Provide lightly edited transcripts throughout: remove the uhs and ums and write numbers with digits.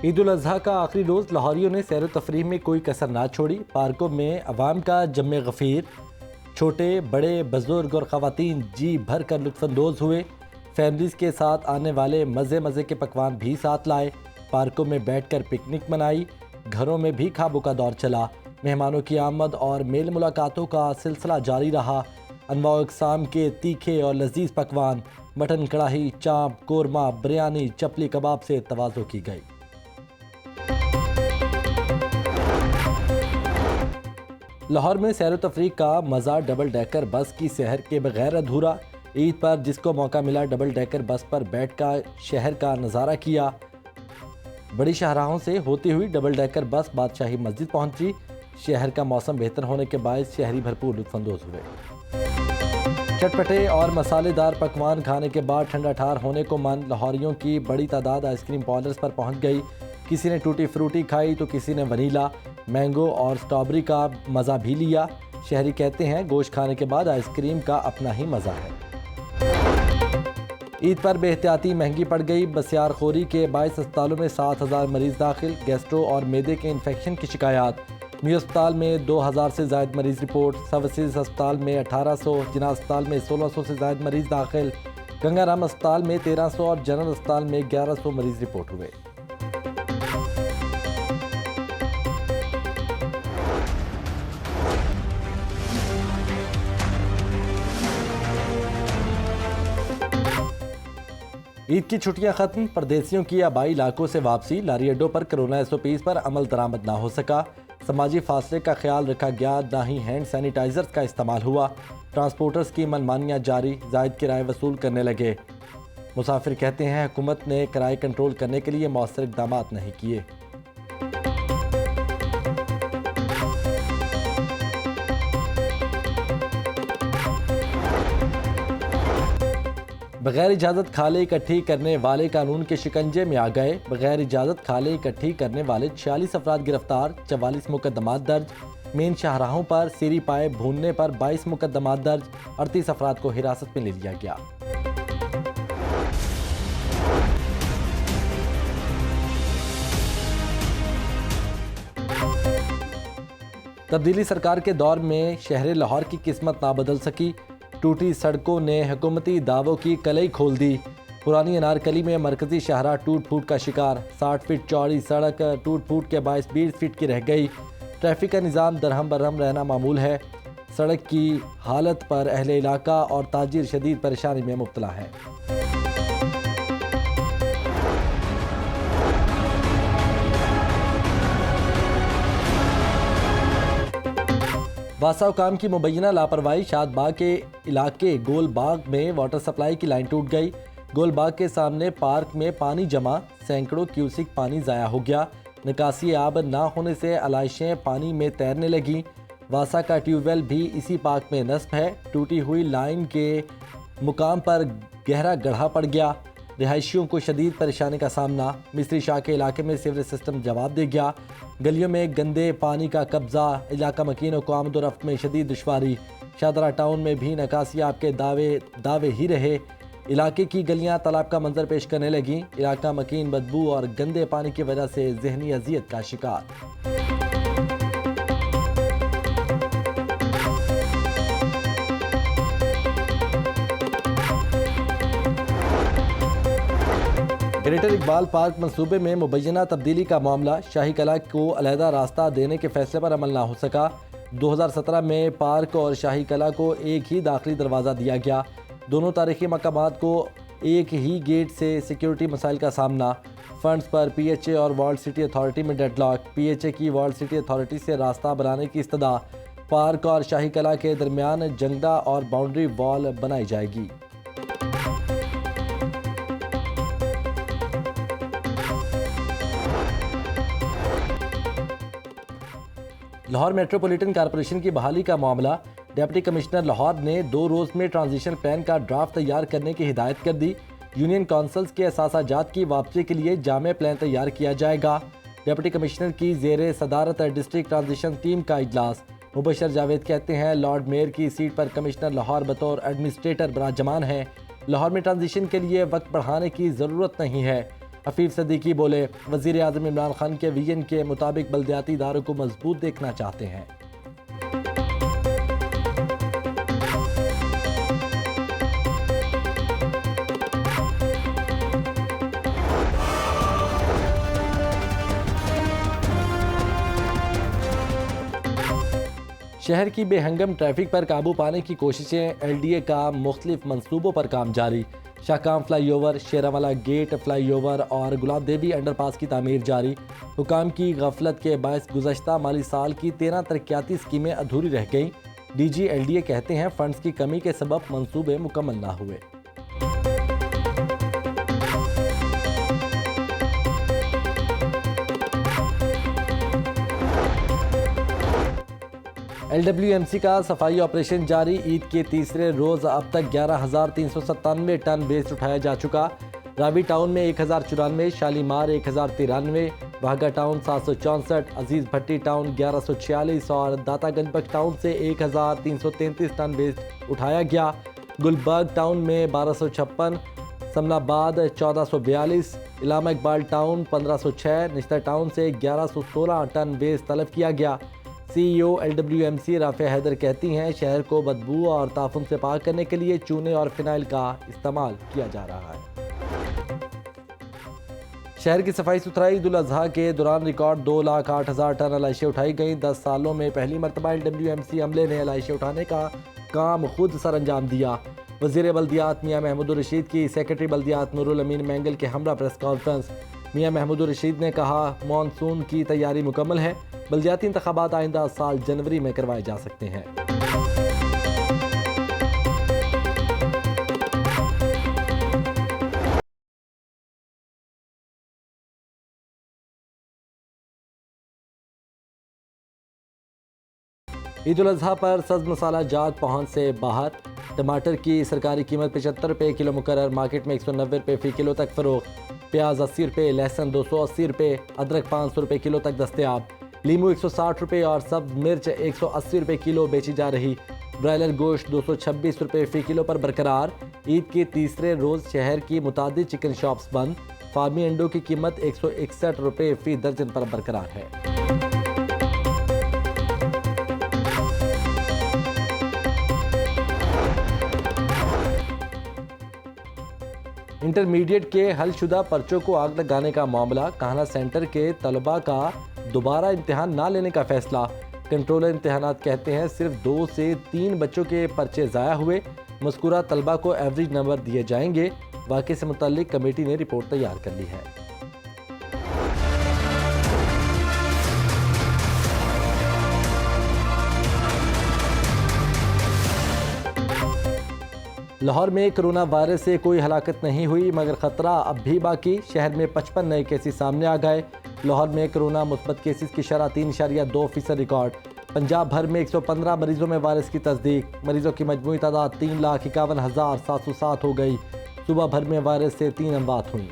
ईद उल अजहा का आखिरी रोज़ लाहौरियों ने सैर व तफरीह में कोई कसर ना छोड़ी। पार्कों में अवाम का जम गफ़ीर, छोटे बड़े बुजुर्ग और ख़वातीन जी भर कर लुत्फ़अंदोज़ हुए। फैमिलीज़ के साथ आने वाले मज़े मज़े के पकवान भी साथ लाए। पार्कों में बैठ कर पिकनिक मनाई। घरों में भी खाबों का दौर चला। मेहमानों की आमद और मेल मुलाकातों का सिलसिला जारी रहा। अनवाओ इक़साम के तीखे और लजीज पकवान, मटन कढ़ाई, चाँप, कोरमा, बिरयानी, चपली कबाब से तवाज़ो की गई। लाहौर में सैर व तफरीह का मज़ा डबल डेकर बस की सैर के बगैर अधूरा। ईद पर जिसको मौका मिला डबल डेकर बस पर बैठकर शहर का नज़ारा किया। बड़ी शाहराहों से होती हुई डबल डेकर बस बादशाही मस्जिद पहुंची। शहर का मौसम बेहतर होने के बायस शहरी भरपूर लुत्फ़अंदोज़ हुए। चटपटे और मसालेदार पकवान खाने के बाद ठंडा ठार होने को मन। लाहौरियों की बड़ी तादाद आइसक्रीम पार्लर्स पर पहुंच गई। किसी ने टूटी फ्रूटी खाई तो किसी ने वनीला, मैंगो और स्ट्रॉबेरी का मज़ा भी लिया। शहरी कहते हैं गोश्त खाने के बाद आइसक्रीम का अपना ही मज़ा है। ईद पर बेहतियाती महंगी पड़ गई। बसियारखोरी के बायस अस्पतालों में 7,000 मरीज दाखिल। गैस्ट्रो और मैदे के इन्फेक्शन की शिकायत। मी अस्पताल में 2,000 से ज़ायद मरीज रिपोर्ट। सर्विसेज अस्पताल में 1800, जिना अस्पताल में 1600 से ज़ायद मरीज दाखिल। गंगाराम अस्पताल में 1300 और जनरल अस्पताल में 1100 मरीज रिपोर्ट हुए। ईद की छुट्टियां खत्म। परदेसियों की आबाई इलाकों से वापसी। लारी अड्डों पर कोरोना SOPs पर अमल दरामद ना हो सका। समाजी फासले का ख्याल रखा गया, ना ही हैंड सैनिटाइजर्स का इस्तेमाल हुआ। ट्रांसपोर्टर्स की मनमानियां जारी, जायद किराए वसूल करने लगे। मुसाफिर कहते हैं हुकूमत ने किराए कंट्रोल करने के लिए मौसर इक़दाम नहीं किए। बगैर इजाज़त खाले इकट्ठी करने वाले कानून के शिकंजे में आ गए। बगैर इजाज़त खाले इकट्ठी करने वाले 46 अफराद गिरफ्तार। 44 मुकदमात दर्ज। मेन शाहराहों पर सीरी पाए भूनने पर 22 मुकदमात दर्ज। 38 अफराद को हिरासत में ले लिया गया। तब्दीली सरकार के दौर में शहर लाहौर की किस्मत ना बदल सकी। टूटी सड़कों ने हुकूमती दावों की कलई खोल दी। पुरानी अनारकली में मरकजी शाहरा टूट फूट का शिकार। 60 फीट चौड़ी सड़क टूट फूट के बायस 20 फीट की रह गई। ट्रैफिक का निज़ाम दरहम बरहम रहना मामूल है। सड़क की हालत पर अहले इलाका और ताजिर शदीद परेशानी में मुब्तला है। वासा हुकाम की मुबैना लापरवाही। शादबाग के इलाके गोलबाग में वाटर सप्लाई की लाइन टूट गई। गोलबाग के सामने पार्क में पानी जमा, सैकड़ों क्यूसिक पानी ज़ाया हो गया। निकासी आब ना होने से आलाइशें पानी में तैरने लगी। वासा का ट्यूबवेल भी इसी पार्क में नस्ब है। टूटी हुई लाइन के मुकाम पर गहरा गड्ढा पड़ गया। रिहायशियों को शदीद परेशानी का सामना। मिस्त्री शाह के इलाके में सीवरेज सिस्टम जवाब दे गया। गलियों में गंदे पानी का कब्जा। इलाका मकीनों को आमद और रफ्त में शदीद दुश्वारी। शादरा टाउन में भी नकासियाब के दावे ही रहे। इलाके की गलियां तालाब का मंजर पेश करने लगीं। इलाका मकीन बदबू और गंदे पानी की वजह से जहनी अजियत का शिकार। ग्रेटर इकबाल पार्क मंसूबे में मुबैना तब्दीली का मामला। शाही कला को अलहदा रास्ता देने के फैसले पर अमल ना हो सका। 2017 में पार्क और शाही कला को एक ही दाखिली दरवाज़ा दिया गया। दोनों तारीखी मकामात को एक ही गेट से सिक्योरिटी मसाइल का सामना। फंड्स पर PHA और वर्ल्ड सिटी अथॉरिटी में डेडलॉक। PHA की वर्ल्ड सिटी अथॉरिटी से रास्ता बनाने की इस्तदा। पार्क और शाही कला के दरमियान जंगदा और बाउंड्री वॉल बनाई जाएगी। लाहौर मेट्रोपॉलिटन कॉरपोरेशन की बहाली का मामला। डिप्टी कमिश्नर लाहौर ने 2 रोज़ में ट्रांजिशन प्लान का ड्राफ्ट तैयार करने की हिदायत कर दी। यूनियन काउंसिल्स के असासाजात की वापसी के लिए जामे प्लान तैयार किया जाएगा। डिप्टी कमिश्नर की ज़ेरे सदारत डिस्ट्रिक्ट ट्रांजिशन टीम का इजलास। मुबशर जावेद कहते हैं लॉर्ड मेयर की सीट पर कमिश्नर लाहौर बतौर एडमिनिस्ट्रेटर बराजमान है। लाहौर में ट्रांजिशन के लिए वक्त बढ़ाने की ज़रूरत नहीं है। हफीफ सदीकी बोले, वज़ीर आज़म इमरान खान के विजन के मुताबिक बल्दियाती इदारों को मजबूत देखना चाहते हैं। शहर की बेहंगम ट्रैफिक पर काबू पाने की कोशिशें, LDA का मुख्तलिफ मंसूबों पर काम जारी। शाहकाम फ्लाईओवर, शेरावाला गेट फ्लाईओवर और गुलाब देवी अंडरपास की तामीर जारी। हुकाम की गफलत के बायस गुज़श्ता माली साल की 13 तरक्याती स्कीमें अधूरी रह गईं। DG LDA कहते हैं फंड्स की कमी के सबब मंसूबे मुकम्मल ना हुए। LWMC का सफाई ऑपरेशन जारी। ईद के तीसरे रोज़ अब तक 11,397 टन वेस्ट उठाया जा चुका। रावी टाउन में 1,094, शालीमार 1,093, वाघा टाउन 764, अजीज़ भट्टी टाउन 1146 और दातागंज बख्श टाउन से 1,333 टन वेस्ट उठाया गया। गुलबर्ग टाउन में 1256, समनाबाद 1442, इलामा इकबाल टाउन 1506, निश्तर टाउन से 1116 टन वेस्ट तलब किया गया। CEO LWMC राफे हैदर कहती हैं शहर को बदबू और ताफुन से पाक करने के लिए चूने और फिनाइल का इस्तेमाल किया जा रहा है। शहर की सफाई सुथराई। ईद उल अजहा के दौरान रिकॉर्ड 2,08,000 टन अलाइशें उठाई गईं। 10 सालों में पहली मरतबा LWMC अमले ने अलाइशें उठाने का काम खुद सर अंजाम दिया। वज़ीर बल्दियात मियां महमूद रशीद की सेक्रेटरी बल्दियात नूरुल अमीन मैंगल के हमरा प्रेस कॉन्फ्रेंस। मियां महमूद रशीद ने कहा मानसून की तैयारी मुकम्मल है। बल्दियाती इंतखाबात आइंदा साल जनवरी में करवाए जा सकते हैं। ईद उल अजहा पर सब्ज़ मसाला जात पहुंच से बाहर। टमाटर की सरकारी कीमत 75 रुपये किलो मुकर्रर, मार्केट में 190 रुपये फ़ी किलो तक फ़रोख्त। प्याज 80 रुपये, लहसुन 280 रुपये, अदरक 500 रुपये किलो तक दस्तयाब। लीमू 160 रुपये और सब्ज़ मिर्च 180 रुपये किलो बेची जा रही। ब्रायलर गोश्त 226 रुपये फ़ी किलो पर बरकरार। ईद के तीसरे रोज़ शहर की मुतादिद चिकन शॉप्स बंद। फार्मी अंडों की कीमत 161 रुपये फ़ी दर्जन पर बरकरार है। इंटरमीडिएट के हलशुदा पर्चों को आग लगाने का मामला। कान्हा सेंटर के तलबा का दोबारा इम्तिहान ना लेने का फैसला। कंट्रोलर इम्तिहानात कहते हैं सिर्फ 2 से 3 बच्चों के पर्चे ज़ाया हुए। मज़कूरा तलबा को एवरेज नंबर दिए जाएंगे। वाक़े से मुतल्लिक कमेटी ने रिपोर्ट तैयार कर ली है। लाहौर में कोरोना वायरस से कोई हलाकत नहीं हुई मगर ख़तरा अब भी बाकी। शहर में 55 नए केसेस सामने आ गए। लाहौर में कोरोना मुस्बत केसेस की शरह 3.2% रिकॉर्ड। पंजाब भर में 115 मरीजों में वायरस की तस्दीक। मरीजों की मजमूई तादाद 3,51,707 हो गई। सुबह भर में वायरस से 3 अमवात हुई।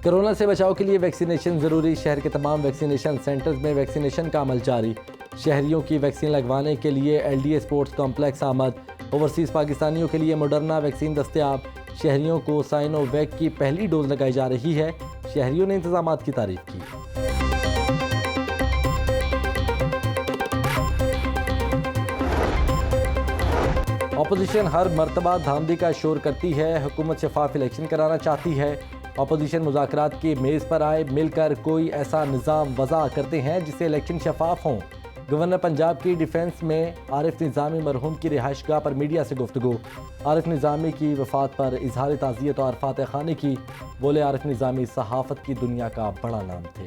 कोरोना से बचाव के लिए वैक्सीनेशन ज़रूरी। शहर के तमाम वैक्सीनेशन सेंटर्स में वैक्सीनेशन का अमल जारी। शहरियों की वैक्सीन लगवाने के लिए LDA स्पोर्ट्स कॉम्प्लेक्स आमद। ओवरसीज़ पाकिस्तानियों के लिए मॉडर्ना वैक्सीन दस्तयाब। शहरियों को साइनोवैक की पहली डोज लगाई जा रही है। शहरियों ने इंतजामात की तारीफ की। अपोजिशन हर मरतबा धांधली का शोर करती है। हुकूमत शफाफ इलेक्शन कराना चाहती है। अपोजिशन मुज़ाकरात की मेज़ पर आए, मिलकर कोई ऐसा निज़ाम वज़ा करते हैं जिससे इलेक्शन शफाफ हों। गवर्नर पंजाब की डिफेंस में आरिफ निज़ामी मरहूम की रिहाइशगाह पर मीडिया से गुफ्तगू। आरिफ निज़ामी की वफ़ात पर इजहार ताज़ियत और फातह खानी की। बोले आरिफ निज़ामी सहाफ़त की दुनिया का बड़ा नाम थे।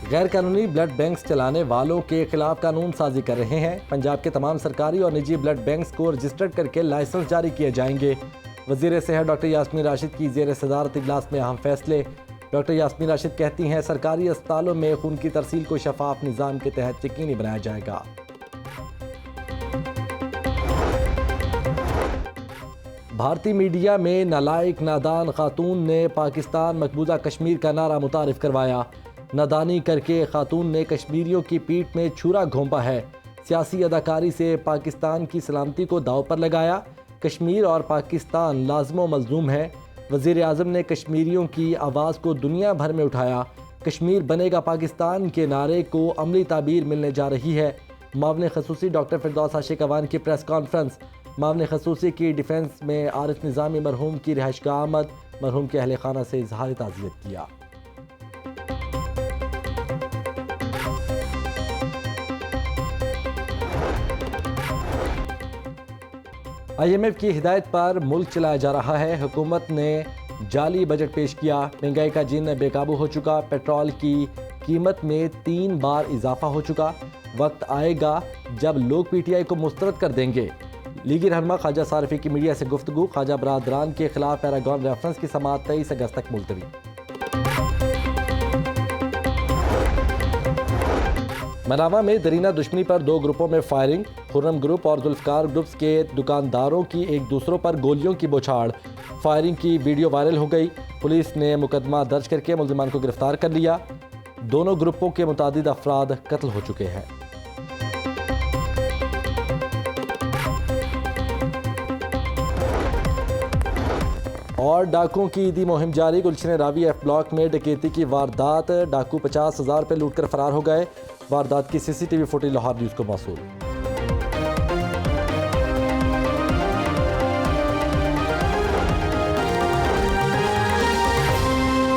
गैर कानूनी ब्लड बैंक्स चलाने वालों के खिलाफ कानून साजी कर रहे हैं। पंजाब के तमाम सरकारी और निजी ब्लड बैंक्स को रजिस्टर्ड करके लाइसेंस जारी किए जाएंगे। वज़ीर सेहत डॉक्टर यास्मीन राशिद की ज़ेर सदारत इजलास में अहम फैसले। डॉक्टर यास्मीन राशिद कहती हैं सरकारी अस्पतालों में खून की तरसील को शफाफ निज़ाम के तहत यकीनी बनाया जाएगा। भारतीय मीडिया में नालायक नादान खातून ने पाकिस्तान मकबूजा कश्मीर का नारा मुतारिफ करवाया। नादानी करके खातून ने कश्मीरियों की पीठ में छुरा घोंपा है। सियासी अदाकारी से पाकिस्तान की सलामती को दाव पर लगाया। कश्मीर और पाकिस्तान लाज़िम मज़लूम है। वज़ीर आज़म ने कश्मीरियों की आवाज़ को दुनिया भर में उठाया। कश्मीर बनेगा पाकिस्तान के नारे को अमली ताबीर मिलने जा रही है। मामले खसूसी डॉक्टर फिरदौस आशिक अवान की प्रेस कॉन्फ्रेंस। मामले खसूसी की डिफेंस में आरिफ निज़ामी मरहूम की रिहाइशगाह आमद। मरहूम के अहल खाना से इजहार ताज़ियत किया। IMF की हिदायत पर मुल्क चलाया जा रहा है। हुकूमत ने जाली बजट पेश किया। महंगाई का जिन बेकाबू हो चुका। पेट्रोल की कीमत में 3 बार इजाफा हो चुका। वक्त आएगा जब लोग PTI को मुस्तरद कर देंगे। लीगी रहनुमा ख्वाजा सारफी की मीडिया से गुफ्तगू। ख्वाजा बरादरान के खिलाफ पैरागॉन रेफरेंस की समाअत 23 अगस्त तक मुलतवी। मनामा में दरीना दुश्मनी पर 2 ग्रुपों में फायरिंग। खुर्रम ग्रुप और जुल्फकार ग्रुप्स के दुकानदारों की एक दूसरों पर गोलियों की बौछार। फायरिंग की वीडियो वायरल हो गई। पुलिस ने मुकदमा दर्ज करके मुल्जिमान को गिरफ्तार कर लिया। दोनों ग्रुपों के मुतादिद अफराद कत्ल हो चुके हैं। और डाकुओं की ईदी मुहिम जारी। गुलशन रावी F ब्लॉक में डकैती की वारदात। डाकू 50,000 रुपये लूट कर फरार हो गए। वारदात की CCTV फुटेज लाहौर न्यूज़ को मौसूल।